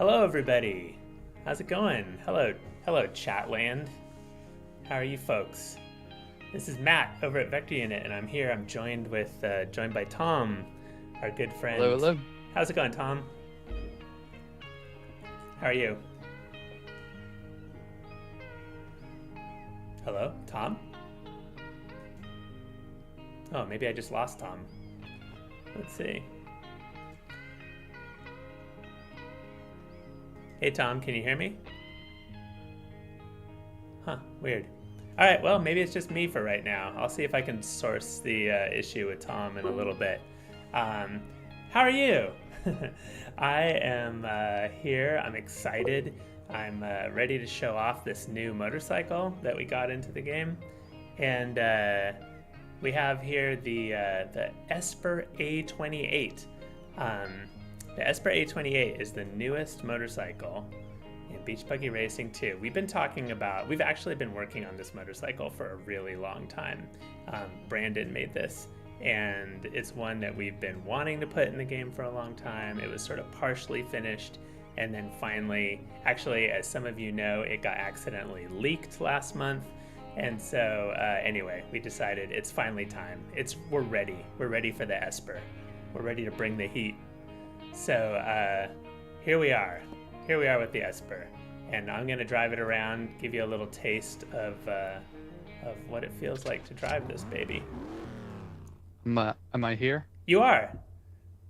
Hello, everybody. How's it going? Hello, Chatland. How are you folks? This is Matt over at Vector Unit, and I'm here. I'm joined by Tom, our good friend. Hello, hello. How's it going, Tom? How are you? Hello, Tom? Oh, maybe I just lost Tom. Let's see. Hey, Tom, can you hear me? Huh, weird. All right, well, maybe it's just me for right now. I'll see if I can source the issue with Tom in a little bit. How are you? I am here. I'm excited. I'm ready to show off this new motorcycle that we got into the game. And we have here the Esper A28. The Esper A28 is the newest motorcycle in Beach Buggy Racing 2. We've actually been working on this motorcycle for a really long time. Brandon made this, and it's one that we've been wanting to put in the game for a long time. It was sort of partially finished, and then finally, actually, as some of you know, it got accidentally leaked last month. And so anyway, we decided it's finally time. We're ready. We're ready for the Esper. We're ready to bring the heat. So here we are with the Esper, and I'm gonna drive it around, give you a little taste of what it feels like to drive this baby. Am I here? You are.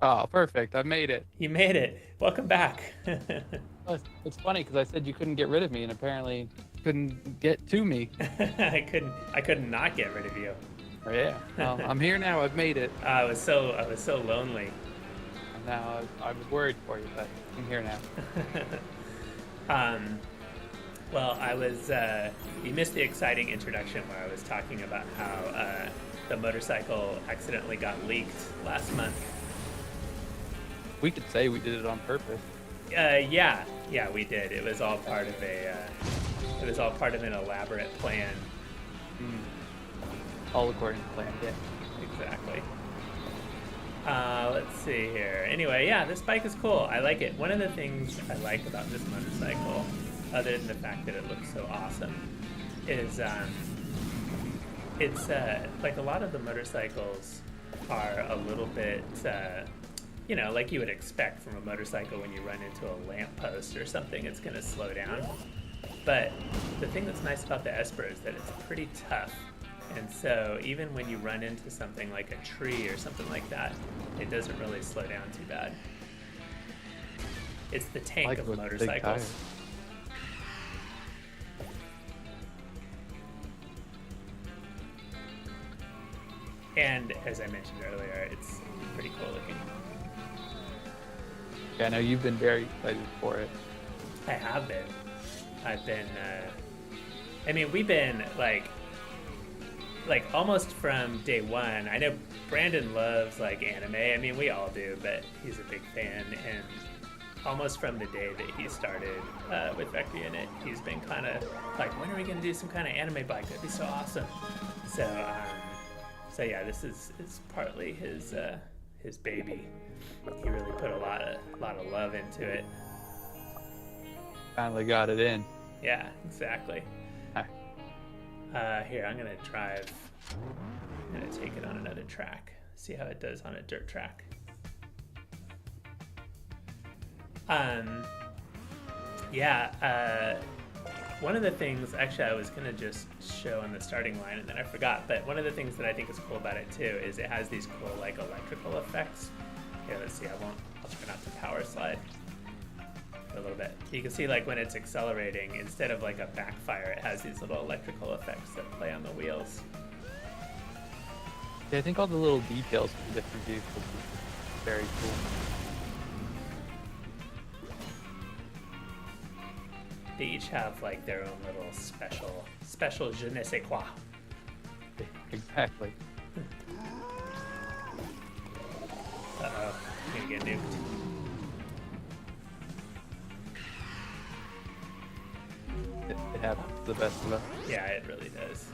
Oh, perfect. I made it. You made it. Welcome back. It's funny because I said you couldn't get rid of me, and apparently couldn't get to me. I couldn't not get rid of you. Oh, yeah. Well, I'm here now. I've made it. I was so lonely. Now I was worried for you, but I'm here now. Well, you missed the exciting introduction where I was talking about how the motorcycle accidentally got leaked last month. We could say we did it on purpose. Yeah, we did. It was all part of an elaborate plan. All according to plan, yeah. Exactly. Let's see here. Anyway, yeah, this bike is cool. I like it. One of the things I like about this motorcycle, other than the fact that it looks so awesome, is it's like a lot of the motorcycles are a little bit, like you would expect from a motorcycle when you run into a lamppost or something, it's going to slow down. But the thing that's nice about the Esper is that it's pretty tough. And so even when you run into something like a tree or something like that, it doesn't really slow down too bad. It's the tank of motorcycles. And as I mentioned earlier, it's pretty cool looking. Yeah, I know you've been very excited for it. I have been. We've been like almost from day one. I know Brandon loves like anime. I mean, we all do, but he's a big fan. And almost from the day that he started with Vector Unit, he's been kind of like, when are we going to do some kind of anime bike? That'd be so awesome. So yeah, it's partly his baby. He really put a lot of love into it. Finally got it in. Yeah, exactly. Hi. Here, I'm gonna take it on another track. See how it does on a dirt track. One of the things, actually, I was gonna just show on the starting line and then I forgot, but one of the things that I think is cool about it too is it has these cool like electrical effects. Here, let's see, I'll try not to power slide a little bit. You can see like when it's accelerating, instead of like a backfire, it has these little electrical effects that play on the wheels. Yeah, I think all the little details of the different vehicles are very cool. They each have like their own little special je ne sais quoi. Exactly. Uh-oh, I'm gonna get nuked. It happens to the best of us. Yeah, it really does.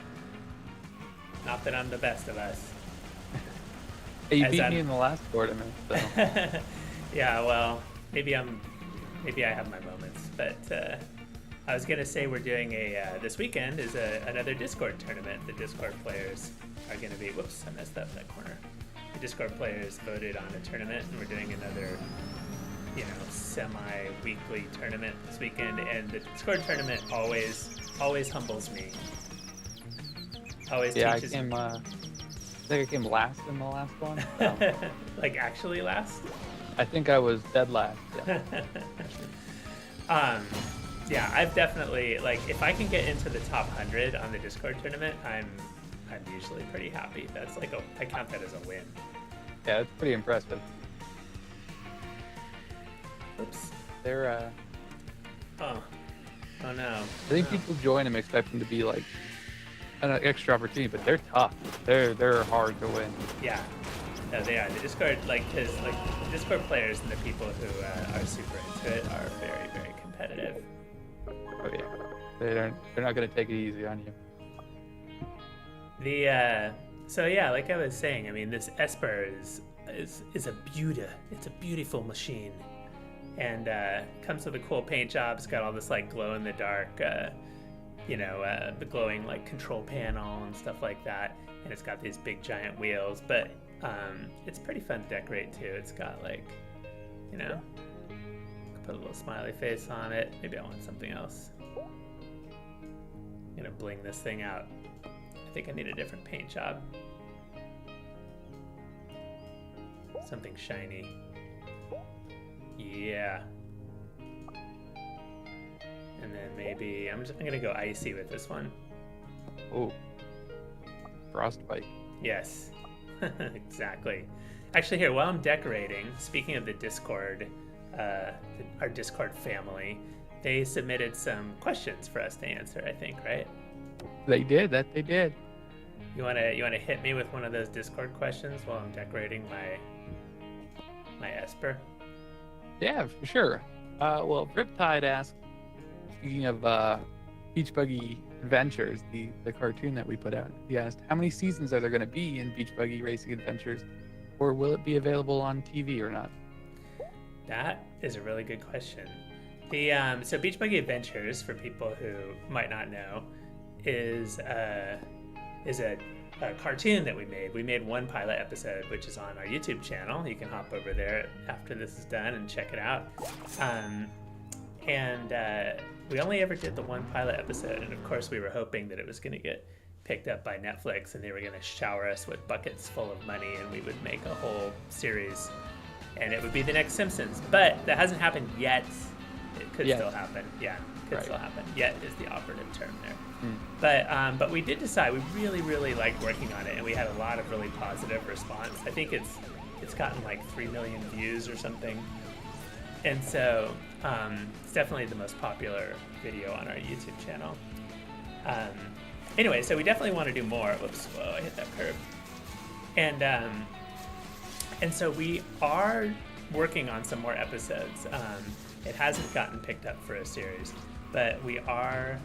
Not that I'm the best of us. Hey, you beat me in the last tournament, so. Yeah, well, maybe I'm maybe I have my moments, but I was gonna say we're doing this weekend is another Discord tournament. The Discord players are gonna be. Whoops, I messed up that corner. The Discord players voted on a tournament, and we're doing another, semi-weekly tournament this weekend. And the Discord tournament always humbles me. Always teaches. I think I came last in the last one. So. Like actually last? I think I was dead last. Yeah. Yeah, I've definitely if I can get into the top 100 on the Discord tournament, I'm usually pretty happy. That's I count that as a win. Yeah, it's pretty impressive. Oops. They're Oh no. I think people join them expecting to be like an extra opportunity, but they're tough. They're hard to win. Yeah. No, they are. The Discord, because the Discord players and the people who are super into it are very, very competitive. Oh yeah, they're not gonna take it easy on you. So yeah, like I was saying, I mean, this Esper is a beauty. It's a beautiful machine, and comes with a cool paint job. It's got all this glow in the dark, the glowing control panel and stuff like that, and it's got these big giant wheels. But it's pretty fun to decorate too. It's got put a little smiley face on it. Maybe I want something else. I'm gonna bling this thing out. I think I need a different paint job. Something shiny. Yeah. And then maybe I'm gonna go icy with this one. Oh, frostbite. Yes, exactly. Actually, here while I'm decorating, speaking of the Discord, our Discord family, they submitted some questions for us to answer. I think, right? They did. They did. You wanna hit me with one of those Discord questions while I'm decorating my Esper? Yeah, for sure. Well, Riptide asked, speaking of Beach Buggy Adventures, the cartoon that we put out, he asked, how many seasons are there going to be in Beach Buggy Racing Adventures, or will it be available on TV or not? That is a really good question. So Beach Buggy Adventures, for people who might not know, is a cartoon that we made. We made one pilot episode, which is on our YouTube channel. You can hop over there after this is done and check it out. We only ever did the one pilot episode, and of course we were hoping that it was going to get picked up by Netflix and they were going to shower us with buckets full of money and we would make a whole series and it would be the next Simpsons. But that hasn't happened yet. It could still happen. Yeah, could still happen. Yet is the operative term there. But we did decide we really liked working on it, and we had a lot of really positive response. I think it's gotten 3 million views or something. And so it's definitely the most popular video on our YouTube channel. Anyway, so we definitely want to do more. Whoops, whoa, I hit that curve. And so we are working on some more episodes. It hasn't gotten picked up for a series, but we are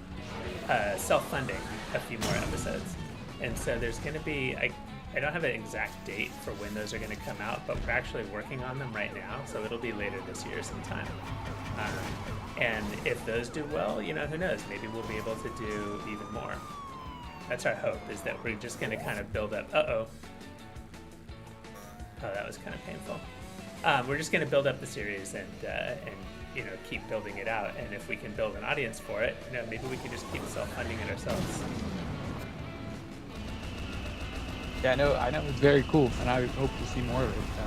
self-funding a few more episodes. And so there's going to be, I don't have an exact date for when those are going to come out, but we're actually working on them right now, so it'll be later this year sometime. And if those do well, who knows, maybe we'll be able to do even more. That's our hope, is that we're just going to kind of build up. Oh, that was kind of painful. We're just going to build up the series and keep building it out. And if we can build an audience for it, maybe we can just keep self-funding it ourselves. Yeah, I know it's very cool, and I hope to see more of it. So.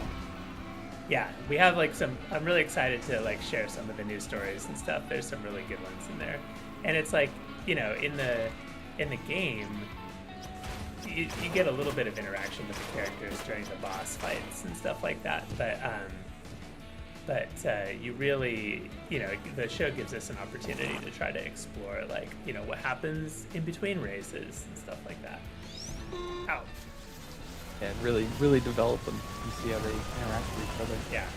Yeah, we have I'm really excited to share some of the news stories and stuff. There's some really good ones in there, and it's in the game, you get a little bit of interaction with the characters during the boss fights and stuff like that. But you really, the show gives us an opportunity to try to explore what happens in between races and stuff like that. Ow. And really develop them and see how they interact with each other. Yeah.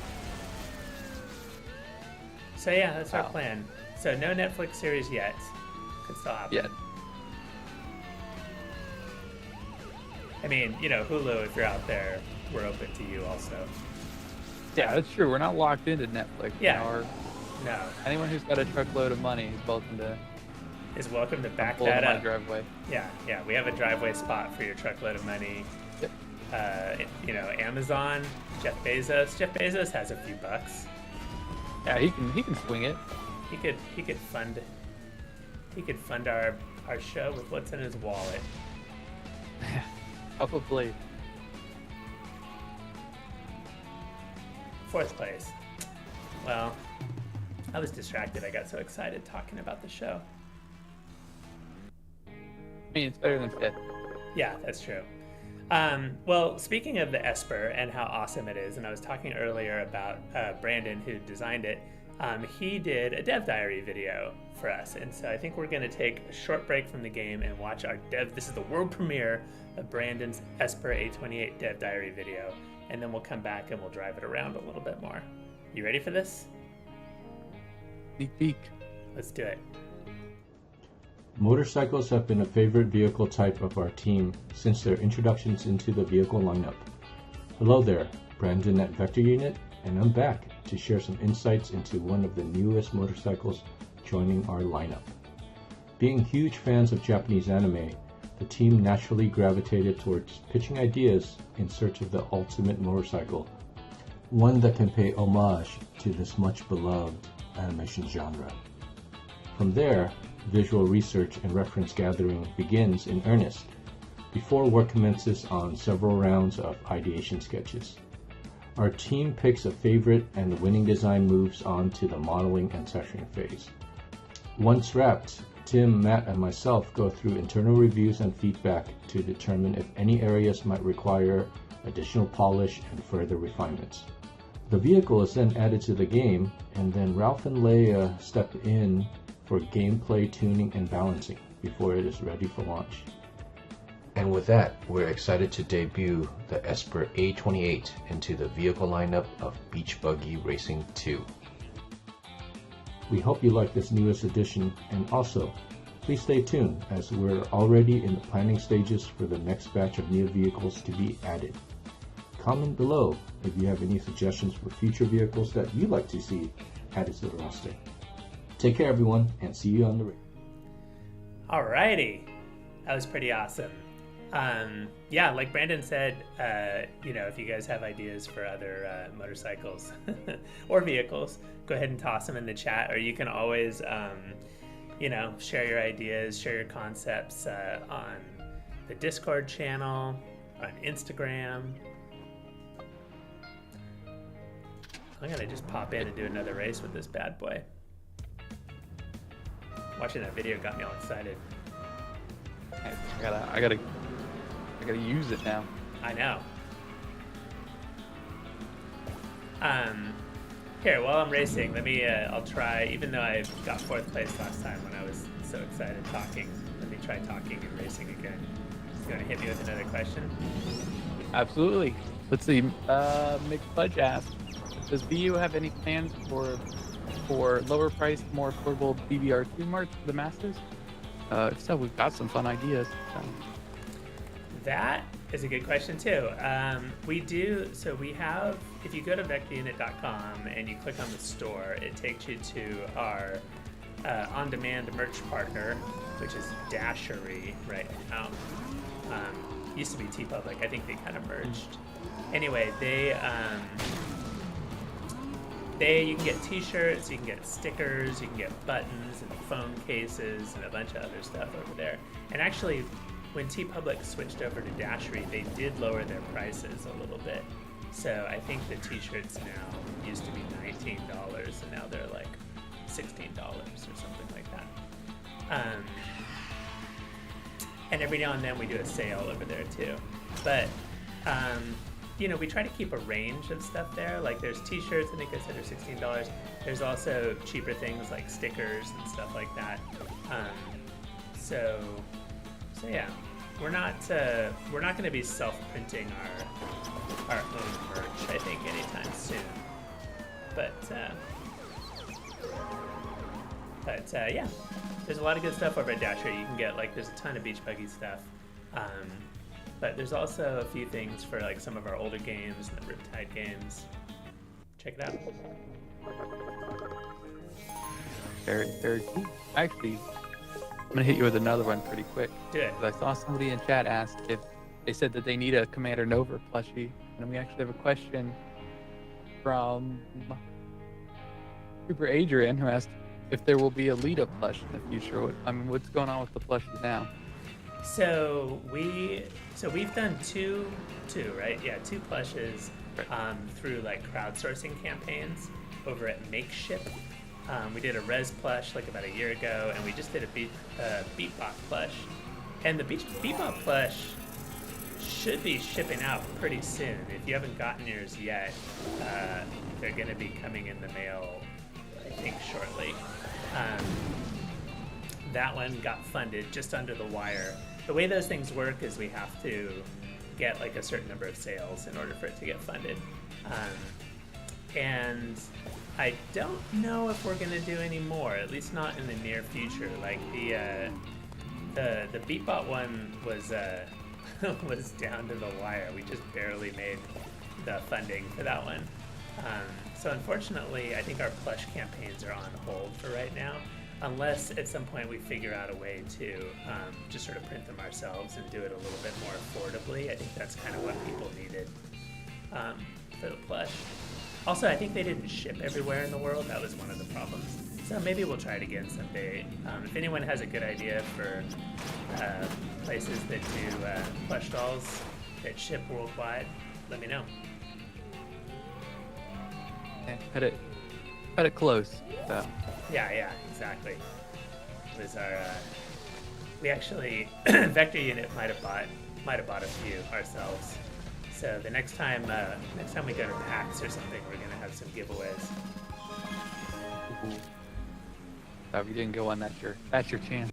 So yeah, that's our plan. So no Netflix series yet. Could still happen. Yet. I mean, Hulu, if you're out there, we're open to you also. Yeah, that's true. We're not locked into Netflix. Yeah. No. Anyone who's got a truckload of money is welcome to back pull that into my up. driveway. Yeah. We have a driveway spot for your truckload of money. Yep. Amazon, Jeff Bezos. Jeff Bezos has a few bucks. Yeah, he can swing it. He could fund our show with what's in his wallet. Probably. 4th place. Well, I was distracted. I got so excited talking about the show. I mean, it's better than 5th. Yeah, that's true. Well, speaking of the Esper and how awesome it is, and I was talking earlier about Brandon, who designed it. He did a dev diary video for us, and so I think we're going to take a short break from the game and watch our dev. This is the world premiere of Brandon's Esper A28 dev diary video, and then we'll come back and we'll drive it around a little bit more. You ready for this? Sneak peek. Let's do it. Motorcycles have been a favorite vehicle type of our team since their introductions into the vehicle lineup. Hello there, Brandon at Vector Unit, and I'm back to share some insights into one of the newest motorcycles joining our lineup. Being huge fans of Japanese anime, the team naturally gravitated towards pitching ideas in search of the ultimate motorcycle, one that can pay homage to this much beloved animation genre. From there, visual research and reference gathering begins in earnest, before work commences on several rounds of ideation sketches. Our team picks a favorite and the winning design moves on to the modeling and texturing phase. Once wrapped, Tim, Matt, and myself go through internal reviews and feedback to determine if any areas might require additional polish and further refinements. The vehicle is then added to the game, and then Ralf and Leia step in for gameplay tuning and balancing before it is ready for launch. And with that, we're excited to debut the Esper A28 into the vehicle lineup of Beach Buggy Racing 2. We hope you like this newest edition, and also, please stay tuned as we're already in the planning stages for the next batch of new vehicles to be added. Comment below if you have any suggestions for future vehicles that you'd like to see added to the roster. Take care, everyone, and see you on the race. Alrighty, that was pretty awesome. Yeah, like Brandon said, if you guys have ideas for other motorcycles or vehicles, go ahead and toss them in the chat, or you can always, share your ideas, share your concepts on the Discord channel, on Instagram. I'm gonna just pop in and do another race with this bad boy. Watching that video got me all excited. I gotta use it now. I know. Here, while I'm racing, I'll try, even though I got 4th place last time when I was so excited talking, let me try talking and racing again. You want to hit me with another question? Absolutely. Let's see. McFudge asked, does BU have any plans for lower priced, more affordable BBR2 marts for the masses? If so, we've got some fun ideas. So. That is a good question too. We do, so we have, if you go to vectorunit.com and you click on the store, it takes you to our on-demand merch partner, which is Dashery right now. Used to be TeePublic. I think they kind of merged. Anyway, you can get t-shirts, you can get stickers, you can get buttons and phone cases and a bunch of other stuff over there. And actually, when TeePublic switched over to Dashery, they did lower their prices a little bit. So I think the t-shirts now used to be $19 and now they're like $16 or something like that. And every now and then we do a sale over there too. But we try to keep a range of stuff there. Like there's t-shirts, I think I said are $16. There's also cheaper things like stickers and stuff like that. So yeah, we're not going to be self-printing our own merch, I think, anytime soon. But yeah, there's a lot of good stuff over at Dasher. You can get there's a ton of Beach Buggy stuff. But there's also a few things for some of our older games, the Riptide games. Check it out. Very, very cool. Actually, I'm gonna hit you with another one pretty quick. Do it. 'Cause I saw somebody in chat ask if they said that they need a Commander Nova plushie, and we actually have a question from Super Adrian who asked if there will be a Lita plush in the future. What's going on with the plushies now? So we've done two, right? Yeah, two plushes through like crowdsourcing campaigns over at Makeship. We did a Res plush like about a year ago, and we just did a Beatbot plush. And the Beatbot plush should be shipping out pretty soon. If you haven't gotten yours yet, they're going to be coming in the mail, I think, shortly. That one got funded just under the wire. The way those things work is we have to get like a certain number of sales in order for it to get funded. And I don't know if we're gonna do any more, at least not in the near future. Like the Beatbot one was was down to the wire. We just barely made the funding for that one. So unfortunately, I think our plush campaigns are on hold for right now, unless at some point we figure out a way to just sort of print them ourselves and do it a little bit more affordably. I think that's kind of what people needed for the plush. Also, I think they didn't ship everywhere in the world. That was one of the problems. So maybe we'll try it again someday. If anyone has a good idea for places that do plush dolls that ship worldwide, let me know. Cut it close. So. Yeah, exactly. It was our we actually Vector Unit might have bought a few ourselves. So the next time we go to PAX or something, we're gonna have some giveaways. If you didn't go on, that's your chance.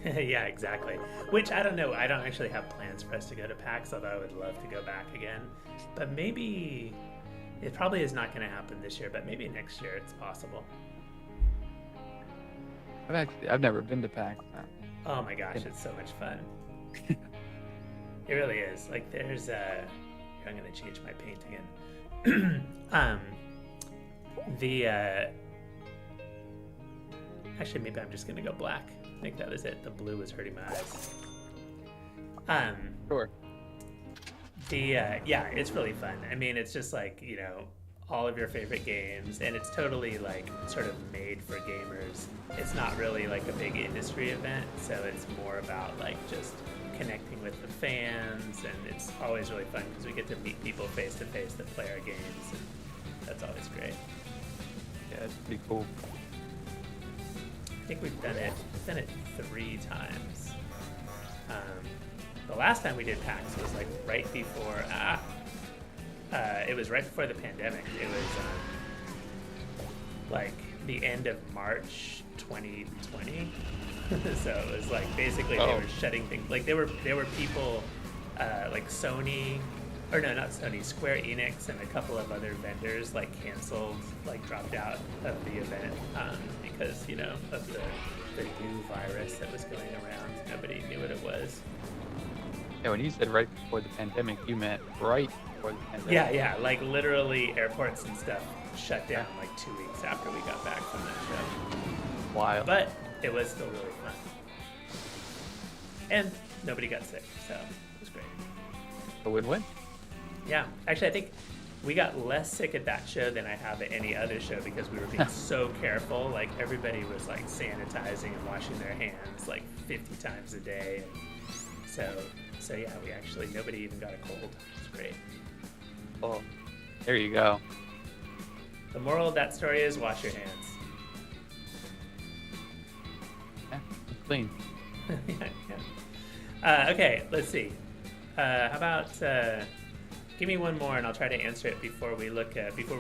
Yeah, exactly. Which I don't know. I don't actually have plans for us to go to PAX, although I would love to go back again. But maybe it probably is not going to happen this year. But maybe next year it's possible. I've never been to PAX. Oh my gosh, it's so much fun. It really is. Like there's I'm going to change my paint again. Actually, maybe I'm just going to go black. I think that was it. The blue was hurting my eyes. Sure. Yeah, it's really fun. I mean, it's just like, all of your favorite games, and it's totally like sort of made for gamers. It's not really like a big industry event, so it's more about like just connecting with the fans, and it's always really fun because we get to meet people face to face that play our games, and that's always great. Yeah, it's pretty cool. I think we've done it 3 times. The last time we did PAX was like right before it was right before the pandemic. It was like the end of March 2020. So it was like basically they were shutting things. Like there were people like Sony, or no, not Sony, Square Enix and a couple of other vendors like canceled, like dropped out of the event because of the new virus that was going around. Nobody knew what it was. Yeah, when you said right before the pandemic, you meant right before the pandemic. Yeah, like literally airports and stuff shut down like 2 weeks after we got back from that show. Wild. But it was still really fun. And nobody got sick, so it was great. A win-win. Yeah, actually I think we got less sick at that show than I have at any other show because we were being so careful. Like everybody was like sanitizing and washing their hands like 50 times a day. So yeah, nobody even got a cold. It's great. Oh, there you go. The moral of that story is wash your hands. Yeah, clean. Yeah. Okay, let's see. How about give me one more, and I'll try to answer it before we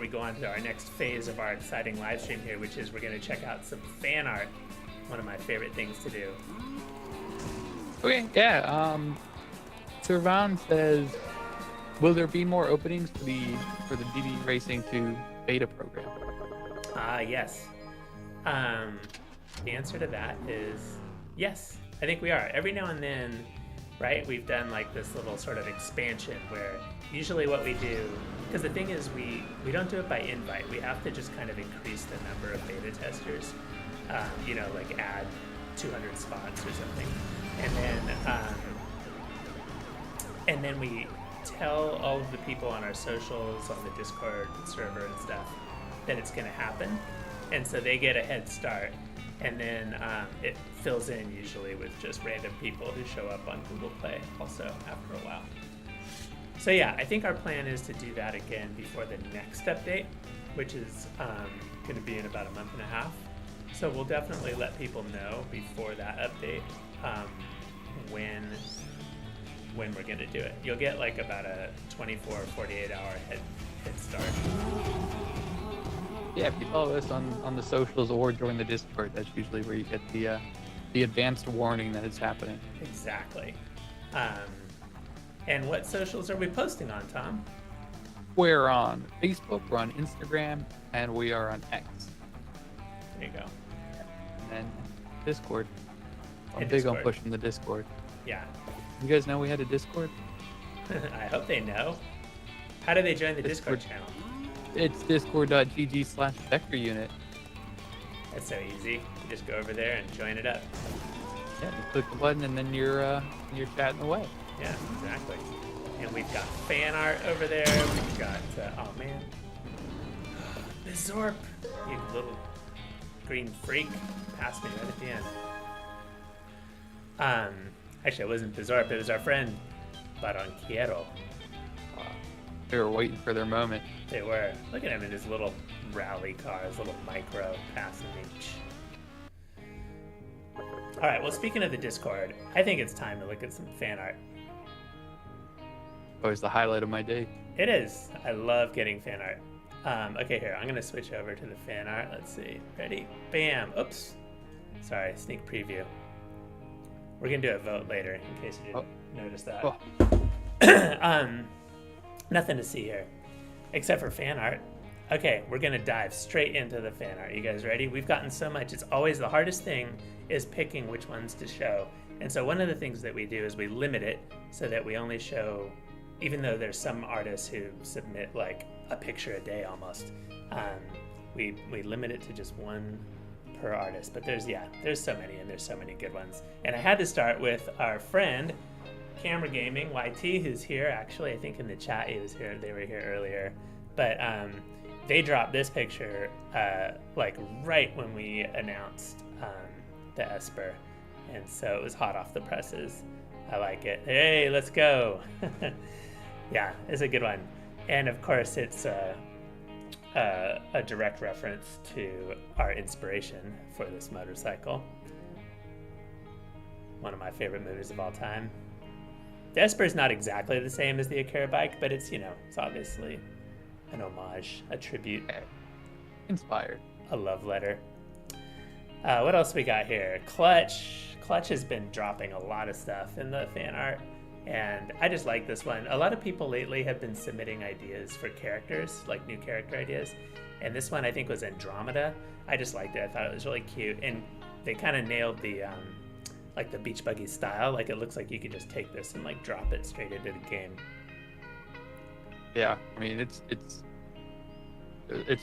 go on to our next phase of our exciting live stream here, which is we're going to check out some fan art. One of my favorite things to do. Okay, yeah. Sirvan says, will there be more openings for the BB Racing 2 beta program? Yes. The answer to that is yes. I think we are. Every now and then, right, we've done like this little sort of expansion where usually what we do, because the thing is, we don't do it by invite. We have to just kind of increase the number of beta testers. Like add 200 spots or something, and then we tell all of the people on our socials, on the Discord server and stuff, that it's going to happen, and so they get a head start, and then it fills in usually with just random people who show up on Google Play also after a while. So yeah, I think our plan is to do that again before the next update, which is going to be in about a month and a half. So we'll definitely let people know before that update when we're going to do it. You'll get like about a 24 or 48 hour head start. Yeah, if you follow us on the socials or join the Discord, that's usually where you get the advanced warning that it's happening. Exactly. And what socials are we posting on, Tom? We're on Facebook, we're on Instagram, and we are on X. There you go. And then Discord. I'm And big Discord. on pushing the Discord. Yeah. You guys know we had a Discord? I hope they know. How do they join the Discord Discord. channel? It's discord.gg/vectorunit. That's so easy. You just go over there and join it up. Yeah, you click the button and then you're chatting away. Yeah, exactly. And we've got fan art over there. We've got, oh man. Bizorp, you little green freak. Passed me right at the end. Actually, it wasn't Bizorp, it was our friend, Baronquiero. They were waiting for their moment. They were. Look at him in his little rally car, his little micro passing me. All right, well, speaking of the Discord, I think it's time to look at some fan art. Always the highlight of my day. It is. I love getting fan art. Okay, here, I'm going to switch over to the fan art. Let's see. Ready? Bam. Oops. Sorry, sneak preview. We're going to do a vote later in case you didn't notice that. Oh. Nothing to see here except for fan art. Okay, we're going to dive straight into the fan art. You guys ready? We've gotten so much. It's always the hardest thing is picking which ones to show. And so one of the things that we do is we limit it so that we only show, even though there's some artists who submit like a picture a day almost, we limit it to just one per artist. But there's so many, and there's so many good ones. And I had to start with our friend, Camera Gaming, YT, who's here. Actually, I think in the chat he was here. They were here earlier. But they dropped this picture like right when we announced the Esper. And so it was hot off the presses. I like it. Hey, let's go. Yeah, it's a good one. And of course, it's a direct reference to our inspiration for this motorcycle. One of my favorite movies of all time. The Esper is not exactly the same as the Akira bike, but it's, it's obviously an homage, a tribute, Inspired. a love letter. What else we got here? Clutch has been dropping a lot of stuff in the fan art, and I just like this one. A lot of people lately have been submitting ideas for characters, like new character ideas, and this one I think was Andromeda. I just liked it. I thought it was really cute, and they kind of nailed the like the Beach Buggy style. Like it looks like you could just take this and like drop it straight into the game. Yeah, I mean it's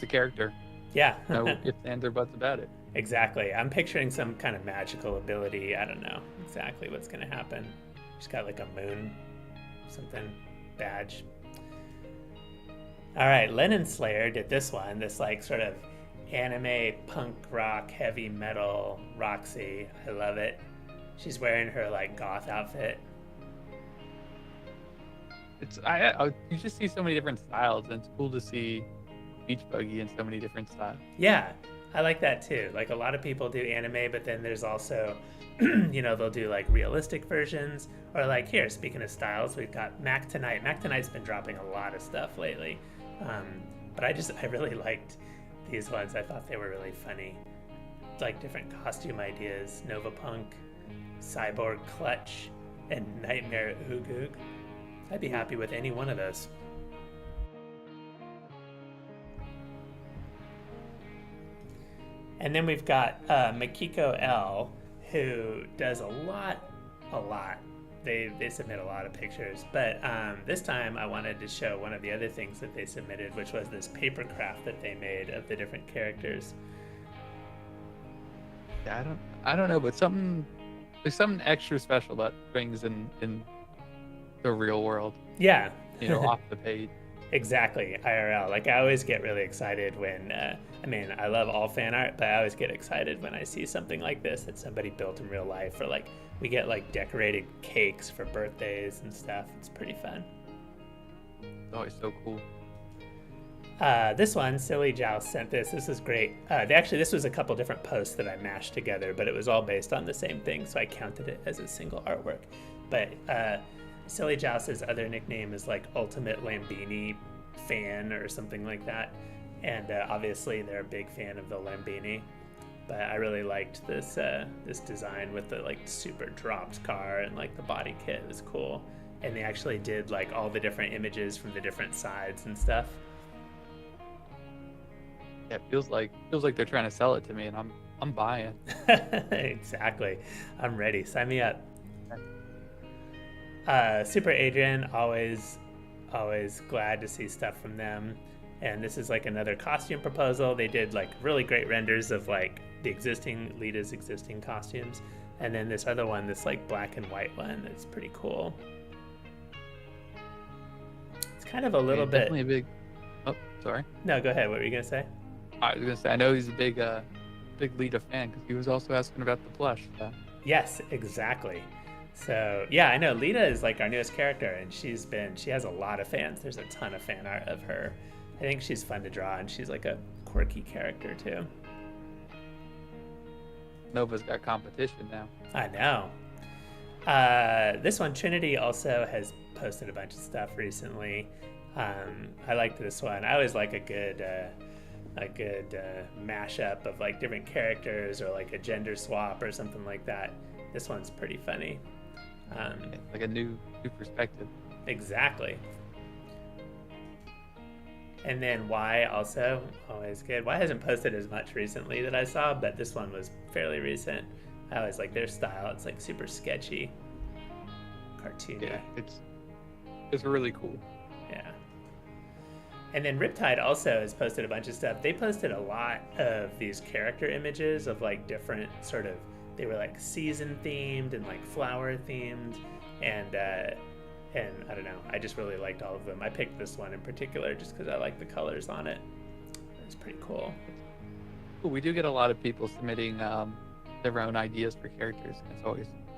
a character. Yeah. No ifs, ands, or buts about it. Exactly. I'm picturing some kind of magical ability. I don't know exactly what's going to happen. She's got like a moon, something, badge. All right, Lennon Slayer did this one, this like sort of anime punk rock, heavy metal Roxy. I love it. She's wearing her like goth outfit. You just see so many different styles, and it's cool to see Beach Buggy in so many different styles. Yeah, I like that too. Like a lot of people do anime, but then there's also, they'll do like realistic versions, or like here, speaking of styles, we've got Mac Tonight. Mac Tonight's been dropping a lot of stuff lately. But I really liked these ones. I thought they were really funny. Like different costume ideas, Nova Punk, Cyborg Clutch, and Nightmare Oog Oog. I'd be happy with any one of those. And then we've got Makiko L, who does a lot they submit a lot of pictures, but this time I wanted to show one of the other things that they submitted, which was this paper craft that they made of the different characters. Yeah, I don't know, but there's something extra special about things in the real world. Yeah. Off the page. Exactly, IRL. Like, I always get really excited when, I love all fan art, but I always get excited when I see something like this that somebody built in real life, or like we get like decorated cakes for birthdays and stuff. It's pretty fun. It's always so cool. This one, Silly Joust sent this. This is great. This was a couple different posts that I mashed together, but it was all based on the same thing, so I counted it as a single artwork. But Silly Joust's other nickname is like Ultimate Lambini Fan or something like that, and obviously they're a big fan of the Lambini. But I really liked this this design with the like super dropped car and like the body kit. It was cool, and they actually did like all the different images from the different sides and stuff. Yeah, it feels like they're trying to sell it to me, and I'm buying. Exactly, I'm ready. Sign me up. Super Adrian, always glad to see stuff from them. And this is like another costume proposal. They did like really great renders of like Lita's existing costumes, and then this other one, this like black and white one, that's pretty cool. It's kind of a little bit. Definitely a big. Oh, sorry. No, go ahead. What were you gonna say? I was gonna say I know he's a big Lita fan because he was also asking about the plush. So. Yes, exactly. So yeah, I know Lita is like our newest character, and she has a lot of fans. There's a ton of fan art of her. I think she's fun to draw, and she's like a quirky character too. Nova's got competition now. I know. This one, Trinity, also has posted a bunch of stuff recently. I liked this one. I always like a good mashup of like different characters, or like a gender swap or something like that. This one's pretty funny. Like a new perspective. Exactly. And then Y also, always good. Y hasn't posted as much recently that I saw, but this one was fairly recent. I always like their style. It's like super sketchy, cartoony. Yeah, it's really cool. Yeah. And then Riptide also has posted a bunch of stuff. They posted a lot of these character images of like different sort of, they were like season themed and like flower themed, and I don't know, I just really liked all of them. I picked this one in particular just because I like the colors on it. It's pretty cool. We do get a lot of people submitting their own ideas for characters. It's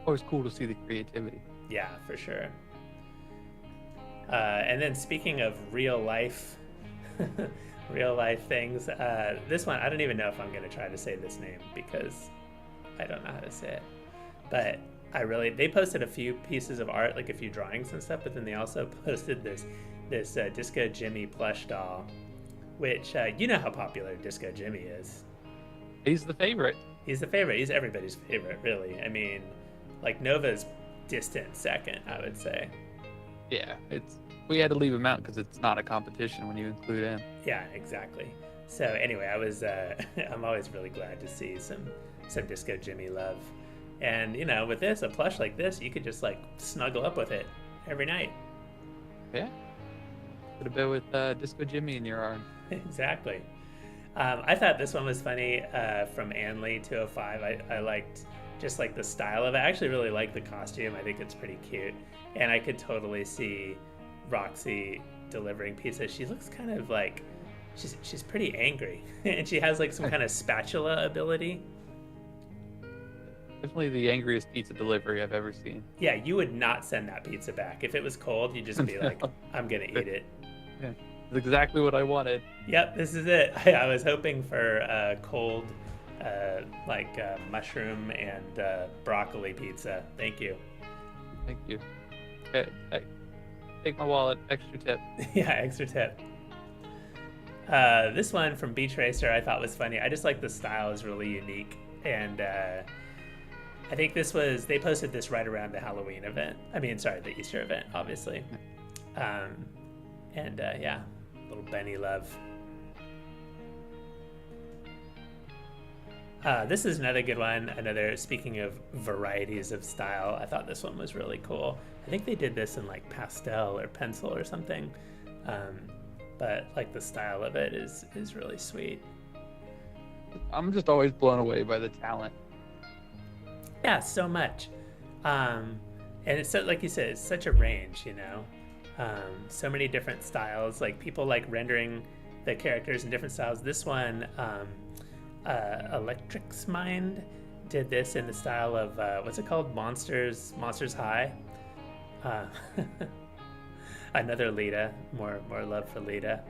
always cool to see the creativity. Yeah, for sure. And then speaking of real life things, this one, I don't even know if I'm going to try to say this name because I don't know how to say it. But they posted a few pieces of art, like a few drawings and stuff, but then they also posted this Disco Jimmy plush doll, which you know how popular Disco Jimmy is. He's the favorite. He's the favorite. He's everybody's favorite, really. I mean, like Nova's distant second, I would say. Yeah, we had to leave him out because it's not a competition when you include him. Yeah, exactly. So anyway, I'm always really glad to see some Disco Jimmy love. And with a plush like this, you could just like snuggle up with it every night. Yeah. Put a bit with Disco Jimmy in your arm. Exactly. I thought this one was funny from Anley 205. I liked just like the style of it. I actually really like the costume. I think it's pretty cute. And I could totally see Roxy delivering pizza. She looks kind of like she's pretty angry. And she has like some kind of spatula ability. Definitely the angriest pizza delivery I've ever seen. Yeah, you would not send that pizza back. If it was cold, you'd just be like, I'm going to eat it. Yeah, it's exactly what I wanted. Yep, this is it. I was hoping for cold, mushroom and broccoli pizza. Thank you. Thank you. Okay, take my wallet. Extra tip. Yeah, extra tip. This one from Beach Racer I thought was funny. I just like the style is really unique. And I think they posted this right around the Halloween event. The Easter event, obviously. Yeah, little Benny love. This is another good one. Speaking of varieties of style, I thought this one was really cool. I think they did this in like pastel or pencil or something. But like the style of it is really sweet. I'm just always blown away by the talent. Yeah, so much. And it's so, like you said, it's such a range, you know. So many different styles. Like people like rendering the characters in different styles. This one, Electric's Mind did this in the style of what's it called? Monsters High. Another Lita, more love for Lita.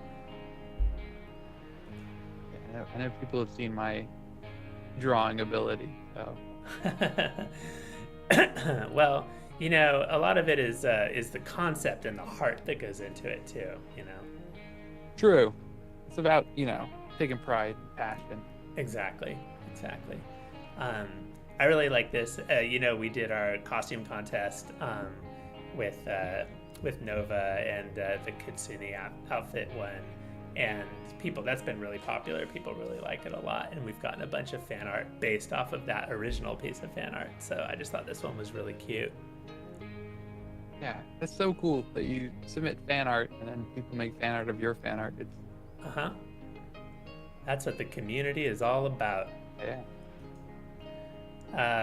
Yeah, I know people have seen my drawing ability. So. Well, you know, a lot of it is the concept and the heart that goes into it too. You know. True. It's about, you know, taking pride, passion. Exactly. I really like this. You know, we did our costume contest with Nova, and the Kitsune outfit won, and that's been really popular. People really like it a lot, and we've gotten a bunch of fan art based off of that original piece of fan art. So I just thought this one was really cute. Yeah, that's so cool that you submit fan art and then people make fan art of your fan art. It's That's what the community is all about. Yeah.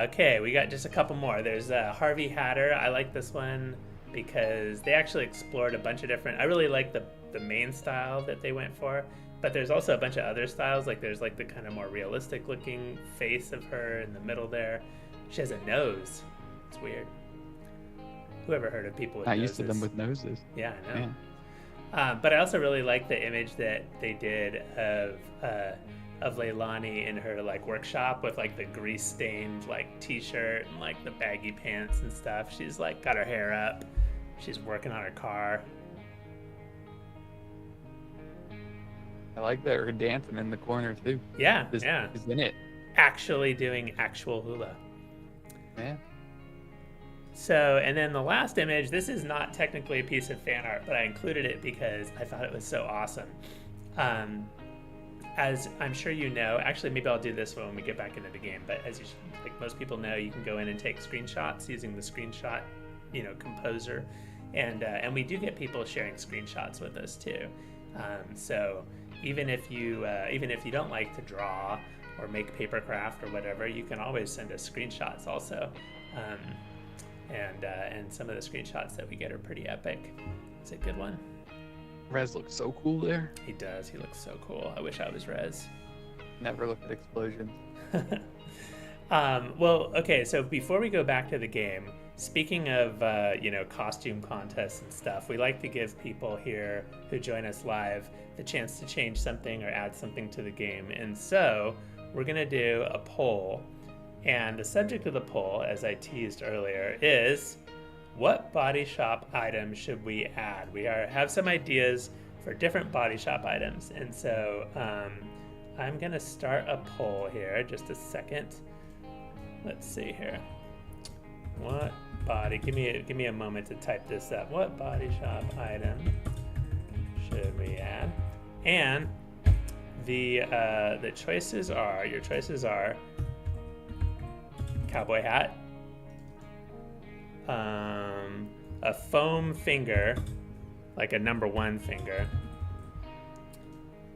Okay, we got just a couple more. There's Harvey Hatter. I like this one because they actually explored a bunch of different. I really like the main style that they went for, but there's also a bunch of other styles. Like there's like the kind of more realistic looking face of her in the middle there. She has a nose. It's weird. Whoever heard of people with Not noses? used to them with noses. Yeah, I know. Yeah. But I also really like the image that they did of Leilani in her like workshop with like the grease stained like t-shirt and like the baggy pants and stuff. She's like got her hair up. She's working on her car. I like that her dancing in the corner too. Yeah, She's in it. Actually doing actual hula. Yeah. So, and then the last image, this is not technically a piece of fan art, but I included it because I thought it was so awesome. As I'm sure you know, actually maybe I'll do this when we get back into the game, but as like most people know, you can go in and take screenshots using the screenshot, you know, composer, and we do get people sharing screenshots with us too. So even if you don't like to draw or make papercraft or whatever, you can always send us screenshots also. And some of the screenshots that we get are pretty epic. It's a good one. Rez looks so cool there. He does. He looks so cool. I wish I was Rez. Never look at explosions. Well, okay. So before we go back to the game, speaking of costume contests and stuff, we like to give people here who join us live the chance to change something or add something to the game. And so we're gonna do a poll. And the subject of the poll, as I teased earlier, is what body shop items should we add? We have some ideas for different body shop items. And so I'm going to start a poll here. Just a second. Let's see here. What body? Give me a moment to type this up. What body shop item should we add? And your choices are cowboy hat, a foam finger, like a number 1 finger,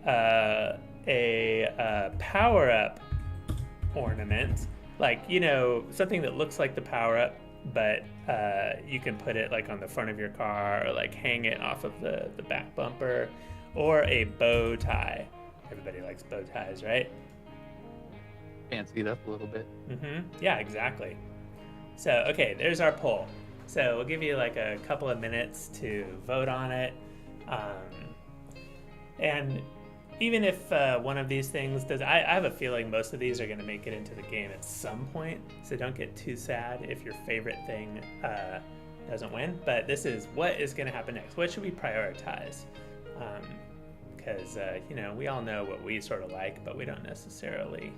a power-up ornament, like, you know, something that looks like the power-up, but you can put it like on the front of your car or like hang it off of the back bumper, or a bow tie. Everybody likes bow ties, right? Fancy it up a little bit. Yeah, exactly. So, okay, there's our poll. So we'll give you like a couple of minutes to vote on it. And even if one of these things does, I have a feeling most of these are going to make it into the game at some point. So don't get too sad if your favorite thing doesn't win. But this is what is going to happen next. What should we prioritize? Because, we all know what we sort of like, but we don't necessarily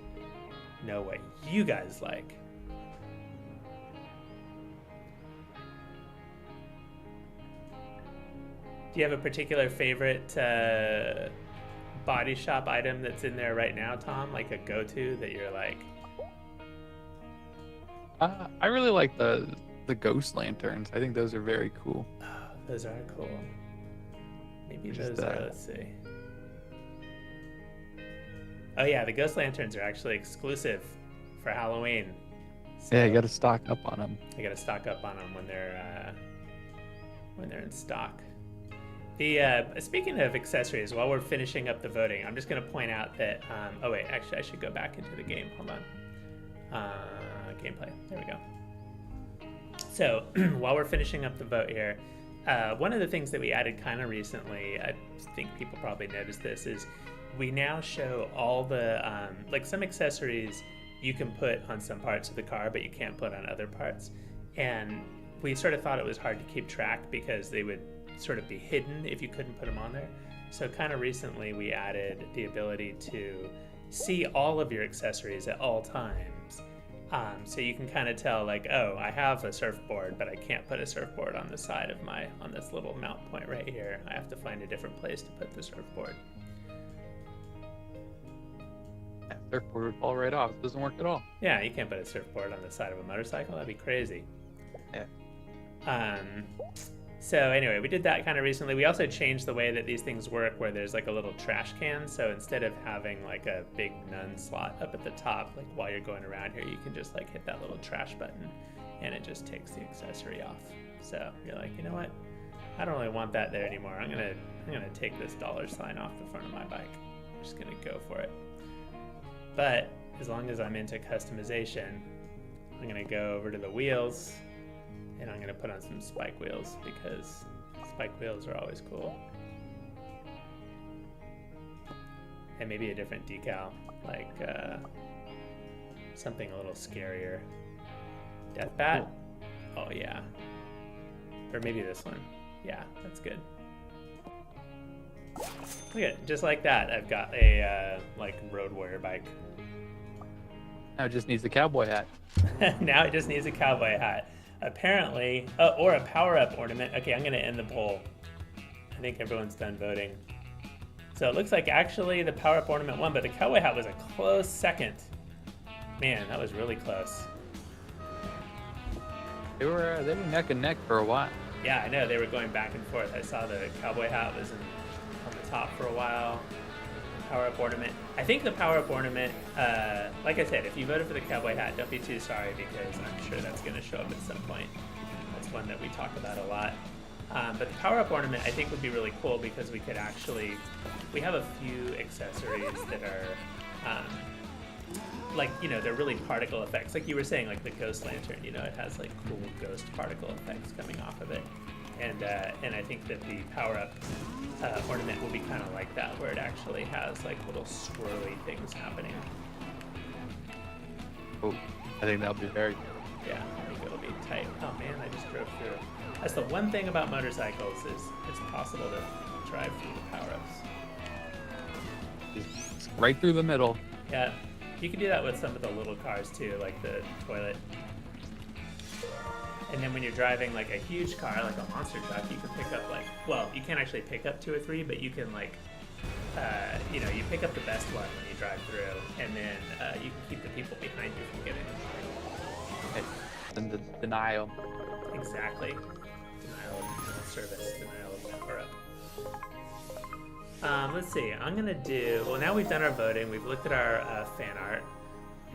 know what you guys like. Do you have a particular favorite body shop item that's in there right now, Tom? Like a go-to that you're like... I really like the ghost lanterns. I think those are very cool. Oh, those are cool. Maybe Just, those are, let's see. Oh yeah, the ghost lanterns are actually exclusive for Halloween. So Yeah, you got to stock up on them. I gotta stock up on them when they're in stock. The speaking of accessories, while we're finishing up the voting, I'm just gonna point out that oh wait, actually I should go back into the game. Hold on. Gameplay. There we go. So while we're finishing up the vote here, one of the things that we added kind of recently, I think people probably noticed this, is we now show all the like some accessories you can put on some parts of the car, but you can't put on other parts. And we sort of thought it was hard to keep track because they would sort of be hidden if you couldn't put them on there. So kind of recently we added the ability to see all of your accessories at all times. So you can kind of tell like, oh, I have a surfboard, but I can't put a surfboard on the side of on this little mount point right here. I have to find a different place to put the surfboard. Surfboard would fall right off. It doesn't work at all. Yeah, you can't put a surfboard on the side of a motorcycle. That'd be crazy. Yeah. So anyway, we did that kind of recently. We also changed the way that these things work, where there's like a little trash can. So instead of having like a big none slot up at the top, like while you're going around here, you can just like hit that little trash button and it just takes the accessory off. So you're like, you know what? I don't really want that there anymore. I'm gonna take this $sign off the front of my bike. I'm just gonna go for it. But as long as I'm into customization, I'm gonna go over to the wheels and I'm gonna put on some spike wheels because spike wheels are always cool. And maybe a different decal, like something a little scarier. Death Bat? Oh yeah. Or maybe this one. Yeah, that's good. Look at it, just like that, I've got a like road warrior bike. Now it just needs a cowboy hat. Now it just needs a cowboy hat. Apparently, or a power-up ornament. Okay, I'm gonna end the poll. I think everyone's done voting. So it looks like actually the power-up ornament won, but the cowboy hat was a close second. Man, that was really close. They were neck and neck for a while. Yeah, I know, they were going back and forth. I saw the cowboy hat was on the top for a while. Power-up ornament. I think the power-up ornament, like I said, if you voted for the cowboy hat, don't be too sorry because I'm sure that's going to show up at some point. That's one that we talk about a lot. But the power-up ornament I think would be really cool because we could actually, we have a few accessories that are, like, you know, they're really particle effects. Like you were saying, like the ghost lantern, you know, it has like cool ghost particle effects coming off of it. And I think that the power-up ornament will be kind of like that, where it actually has like little swirly things happening. Oh, I think that'll be very good. Yeah, I think it'll be tight. Oh man, I just drove through. That's the one thing about motorcycles is it's possible to drive through the power-ups. Just right through the middle. Yeah, you can do that with some of the little cars too, like the toilet. And then when you're driving like a huge car, like a monster truck, you can pick up like, well, you can't actually pick up 2 or 3, but you can like, you know, you pick up the best one when you drive through, and then you can keep the people behind you from getting Okay. And the denial. exactly. Denial of service, denial of power-up. Let's see, I'm gonna do, well now we've done our voting, we've looked at our fan art.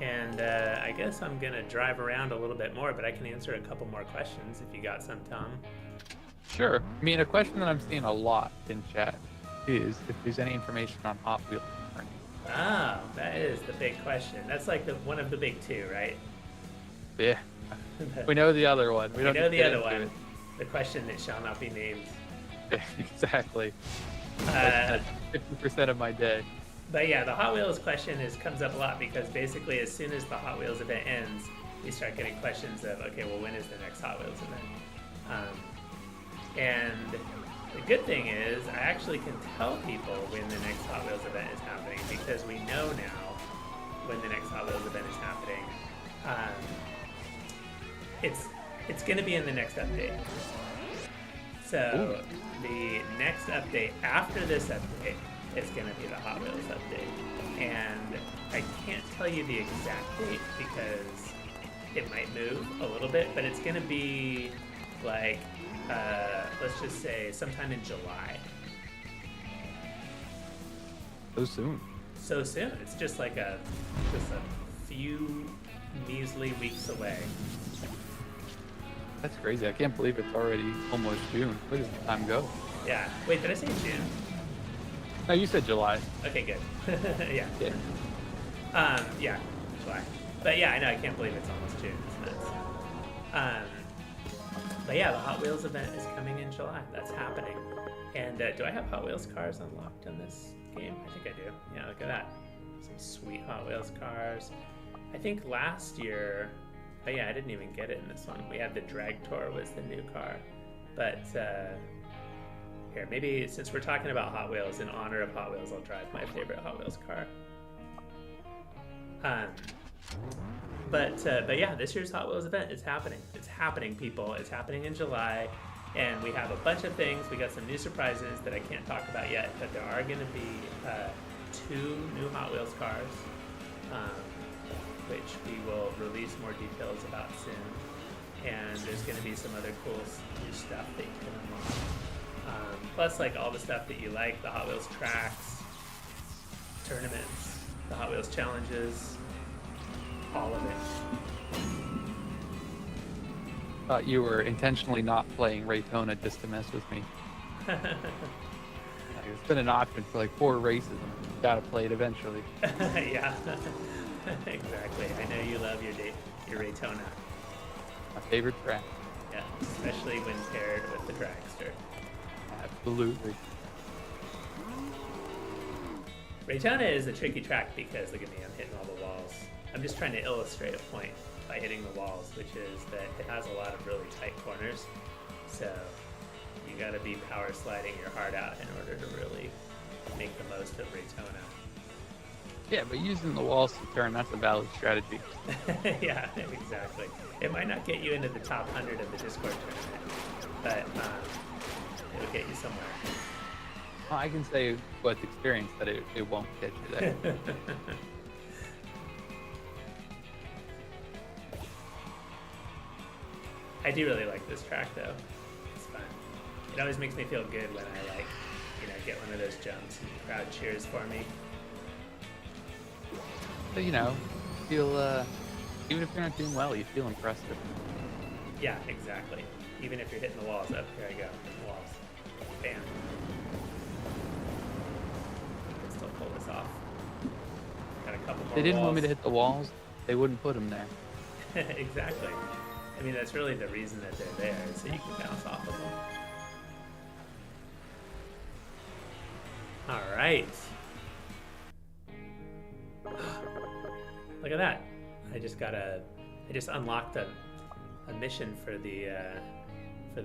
And I guess I'm going to drive around a little bit more, but I can answer a couple more questions if you got some, Tom. Sure. I mean, a question that I'm seeing a lot in chat is if there's any information on Hot Wheels. Ah, that is the big question. That's like one of the big 2, right? Yeah. We know the other one. We know the other one. The question that shall not be named. Exactly. That's 50% of my day. But yeah, the Hot Wheels question comes up a lot because basically as soon as the Hot Wheels event ends, we start getting questions of, okay, well, when is the next Hot Wheels event? And the good thing is I actually can tell people when the next Hot Wheels event is happening because we know now when the next Hot Wheels event is happening. It's going to be in the next update. So the next update after this update it's going to be the Hot Wheels update. And I can't tell you the exact date because it might move a little bit, but it's going to be like, let's just say sometime in July. So soon. So soon. It's just like just a few measly weeks away. That's crazy. I can't believe it's already almost June. Where does the time go? Yeah. Wait, did I say June? No, you said July. Okay, good. Yeah. Yeah. Yeah, July. But yeah, I know, I can't believe it's almost June. It's nuts. But yeah, the Hot Wheels event is coming in July. That's happening. And do I have Hot Wheels cars unlocked in this game? I think I do. Yeah, look at that. Some sweet Hot Wheels cars. I think last year, oh yeah, I didn't even get it in this one. We had the Dragtor was the new car. But here, maybe since we're talking about Hot Wheels, in honor of Hot Wheels, I'll drive my favorite Hot Wheels car. But yeah, this year's Hot Wheels event is happening. It's happening, people. It's happening in July, and we have a bunch of things. We got some new surprises that I can't talk about yet, but there are going to be 2 new Hot Wheels cars, which we will release more details about soon. And there's going to be some other cool new stuff that you can unlock. Plus, like all the stuff that you like, the Hot Wheels tracks, tournaments, the Hot Wheels challenges, all of it. Thought you were intentionally not playing Raytona just to mess with me. It's been an option for like 4 races, and I've got to play it eventually. Yeah, exactly. I know you love your Raytona. My favorite track. Yeah, especially when paired with the dragster. Absolutely. Raytona is a tricky track because, look at me, I'm hitting all the walls. I'm just trying to illustrate a point by hitting the walls, which is that it has a lot of really tight corners. So you gotta be power sliding your heart out in order to really make the most of Raytona. Yeah, but using the walls to turn, that's a valid strategy. Yeah, exactly. It might not get you into the top 100 of the Discord tournament, but it'll get you somewhere. Well, I can say with experience that it won't get you there. I do really like this track though. It's fun. It always makes me feel good when I get one of those jumps and the crowd cheers for me. So, feel, even if you're not doing well, you feel impressed. Yeah, exactly. Even if you're hitting the walls up, here I go, hitting the walls. Bam. I can still pull this off. Got a couple more If they didn't walls. want me to hit the walls, they wouldn't put them there. Exactly. I mean, that's really the reason that they're there, is so you can bounce off of them. All right. Look at that. I just unlocked a mission for the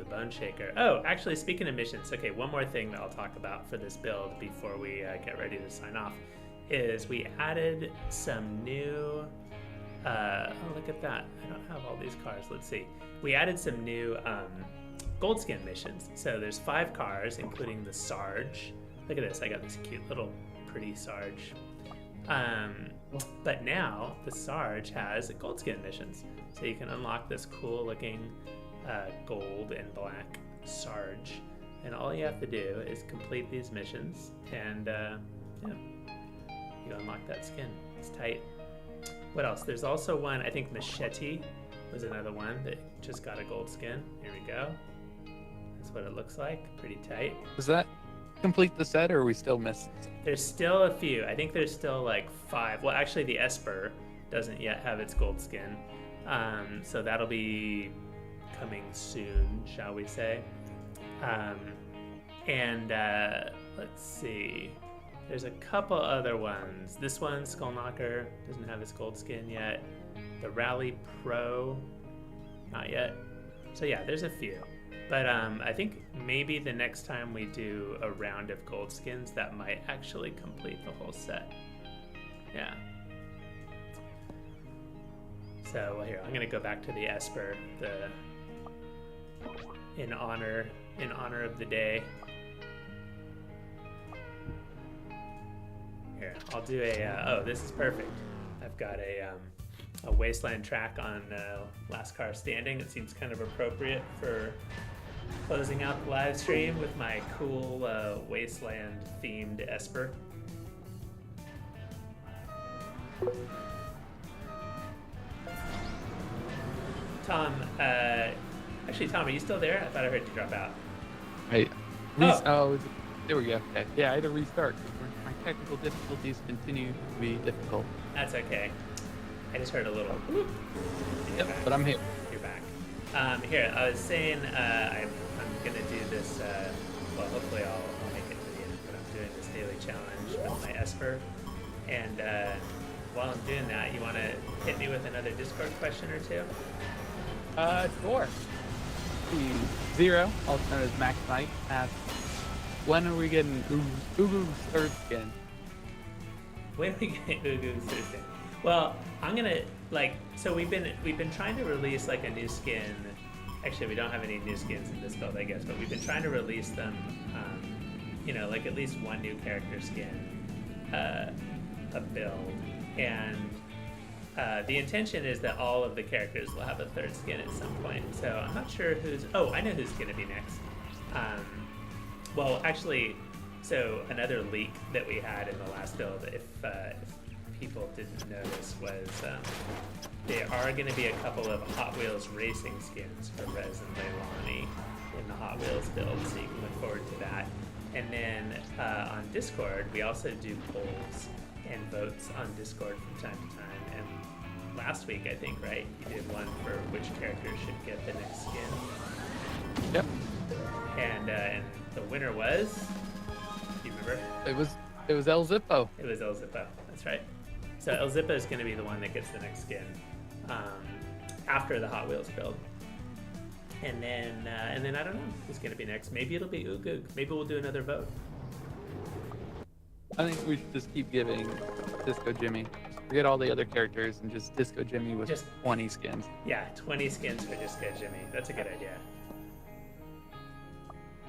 Bone Shaker. Oh, actually, speaking of missions, okay, one more thing that I'll talk about for this build before we get ready to sign off is we added some new. Oh, look at that. I don't have all these cars. Let's see. We added some new gold skin missions. So there's 5 cars, including the Sarge. Look at this. I got this cute little pretty Sarge. But now the Sarge has gold skin missions. So you can unlock this cool looking gold and black Sarge. And all you have to do is complete these missions and yeah, you unlock that skin. It's tight. What else? There's also one, I think Machete was another one that just got a gold skin. Here we go. That's what it looks like. Pretty tight. Does that complete the set, or are we still missing? There's still a few. I think there's still like 5. Well, actually the Esper doesn't yet have its gold skin. So that'll be coming soon, shall we say. Let's see. There's a couple other ones. This one, Skullknocker, doesn't have its gold skin yet. The Rally Pro, not yet. So yeah, there's a few. But I think maybe the next time we do a round of gold skins, that might actually complete the whole set. Yeah. So well, here, I'm gonna go back to the Esper, in honor of the day. I'll do oh, this is perfect. I've got a wasteland track on Last Car Standing. It seems kind of appropriate for closing out the live stream with my cool wasteland themed Esper. Tom, actually, Tom, are you still there? I thought I heard you drop out. There we go. Okay. Yeah, I had to restart. My technical difficulties continue to be difficult. That's okay. I just heard a little whoop. Yep, but I'm here. You're back. Here, I was saying I'm going to do this, well, hopefully I'll make it to the end, but I'm doing this daily challenge with my Esper. And while I'm doing that, you want to hit me with another Discord question or two? Sure. Zero, also known as Max Knight, asks, when are we getting Ugu's third skin? When are we getting Ugu's third skin? Well, I'm gonna so we've been trying to release like a new skin. Actually, we don't have any new skins in this build, I guess, but we've been trying to release them. Like at least one new character skin a build, and the intention is that all of the characters will have a third skin at some point. So I'm not sure who's. Oh, I know who's gonna be next. Well, actually, so another leak that we had in the last build, if people didn't notice, was there are going to be a couple of Hot Wheels racing skins for Rez and Leilani in the Hot Wheels build, so you can look forward to that. And then on Discord, we also do polls and votes on Discord from time to time. And last week, I think, right, you did one for which character should get the next skin. Yep. And the winner was, do you remember? It was El Zippo. It was El Zippo. That's right. So El Zippo is going to be the one that gets the next skin after the Hot Wheels build. And then I don't know who's going to be next. Maybe it'll be Ugug. Maybe we'll do another vote. I think we should just keep giving Disco Jimmy. Forget all the other characters and just Disco Jimmy with just 20 skins. Yeah, 20 skins for Disco Jimmy. That's a good idea.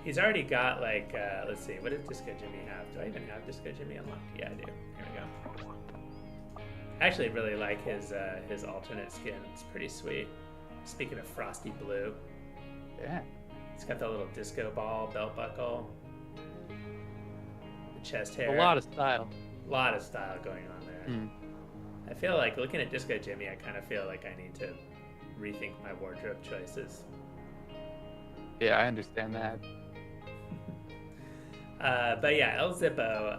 He's already got like, let's see, what does Disco Jimmy have? Do I even have Disco Jimmy unlocked? Yeah, I do. Here we go. I actually really like his alternate skin. It's pretty sweet. Speaking of frosty blue. Yeah. It's got the little disco ball belt buckle. The chest hair. A lot of style. A lot of style going on there. Mm. I feel like looking at Disco Jimmy, I kind of feel like I need to rethink my wardrobe choices. Yeah, I understand that. But yeah, El Zippo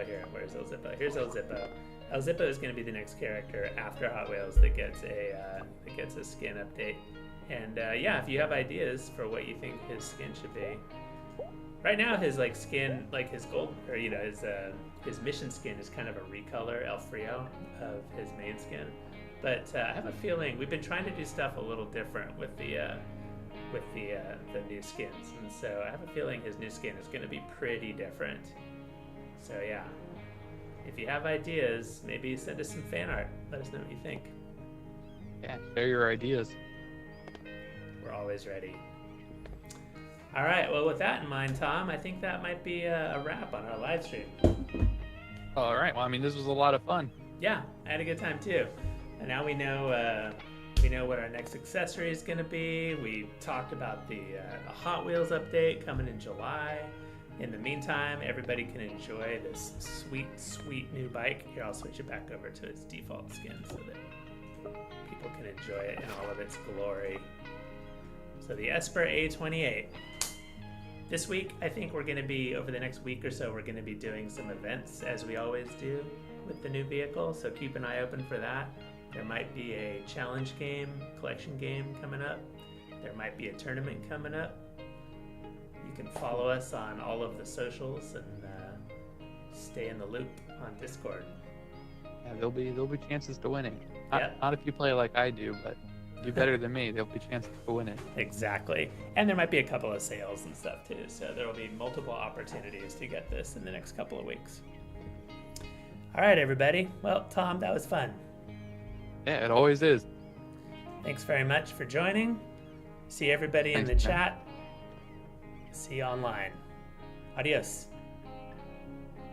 here. Where's El Zippo? Here's El Zippo. El Zippo is going to be the next character after Hot Wheels that gets a skin update. And yeah, if you have ideas for what you think his skin should be, right now his like skin, like his gold, or his mission skin is kind of a recolor El Frio of his main skin. But I have a feeling we've been trying to do stuff a little different with the new skins, and so I have a feeling his new skin is going to be pretty different. So yeah, if you have ideas, maybe send us some fan art. Let us know what you think. Yeah, share your ideas. We're always ready. All right, well, with that in mind, Tom, I think that might be a wrap on our live stream. All right, well, I mean, this was a lot of fun. Yeah, I had a good time too. And now we know what our next accessory is going to be. We talked about the Hot Wheels update coming in July. In the meantime, everybody can enjoy this sweet, sweet new bike. Here, I'll switch it back over to its default skin so that people can enjoy it in all of its glory. So the Esper A28. This week, I think we're going to be, over the next week or so, we're going to be doing some events, as we always do with the new vehicle. So keep an eye open for that. There might be a challenge game, collection game coming up. There might be a tournament coming up. You can follow us on all of the socials and stay in the loop on Discord. Yeah, there'll be chances to win it. Yep. Not if you play like I do, but do better than me. There'll be chances to win it. Exactly. And there might be a couple of sales and stuff too. So there will be multiple opportunities to get this in the next couple of weeks. All right, everybody. Well, Tom, that was fun. Yeah, it always is. Thanks very much for joining. See everybody in the chat. See you online. Adios.